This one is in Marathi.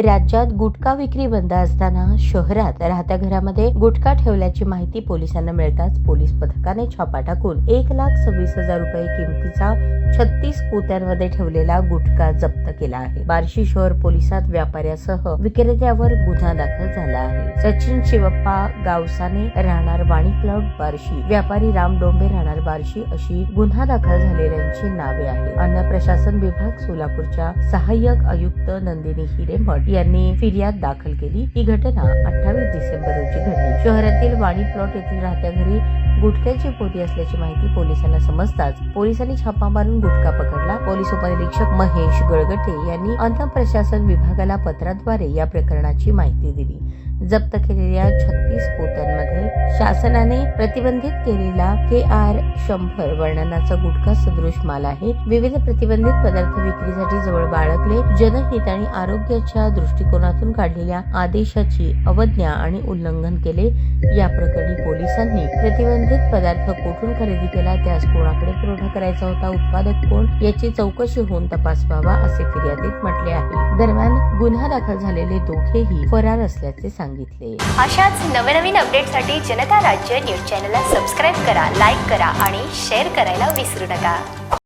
राज्यात गुटखा विक्री बंद असताना शहरात राहत्या घरामध्ये गुटखा ठेवल्याची माहिती पोलिसांना मिळताच पोलीस पथकाने छापा टाकून 1,26,000 रुपये किमतीचा 36 पोत्यांमध्ये ठेवलेला गुटखा जप्त केला आहे। बार्शी शहर पोलिसात व्यापाऱ्यासह विक्रेत्यावर गुन्हा दाखल झाला आहे। सचिन शिवप्पा गावसाने राहणार वाणी प्लॉट बार्शी, व्यापारी राम डोंबे राहणार बार्शी अशी गुन्हा दाखल झालेल्यांची नावे आहेत। अन्न प्रशासन विभाग सोलापूरच्या सहाय्यक आयुक्त नंदिनी हिरेमठ यांनी फिर्याद दाखल केली। ही घटना 28 डिसेंबर रोजी घडली। शहरातील वाणी प्लॉट येथील राहत्या घरी गुटख्याची पोती असल्याची माहिती पोलिसांना समजताच पोलिसांनी छापा मारून गुटखा पकडला। पोलीस उपनिरीक्षक महेश गळगटे यांनी अन्न प्रशासन विभागाला पत्राद्वारे या प्रकरणाची माहिती दिली। जप्त केलेल्या 36 पोत्यांमध्ये शासनाने प्रतिबंधित केलेला KR 100 वर्णनाचा गुटखा सदृश माल आहे। विविध प्रतिबंधित पदार्थ विक्रीसाठी जवळ बाळगले, जनहित आणि आरोग्याच्या दृष्टिकोनातून काढलेल्या आदेशाची अवज्ञा आणि उल्लंघन केले। या प्रकरणी पोलिसांनी प्रतिबंधित पदार्थ कुठून खरेदी केला, त्यास कोणाकडे पुरवठा करायचा होता, उत्पादक कोण याची चौकशी होऊन तपास व्हावा असे फिर्यादीत म्हटले आहे। दरम्यान गुन्हा दाखल झालेले दोघेही फरार असल्याचे सांगितले। अशाच नवनवीन अपडेटसाठी जनता राज्य न्यूज चॅनलला सबस्क्राईब करा, लाईक करा आणि शेअर करायला विसरू नका।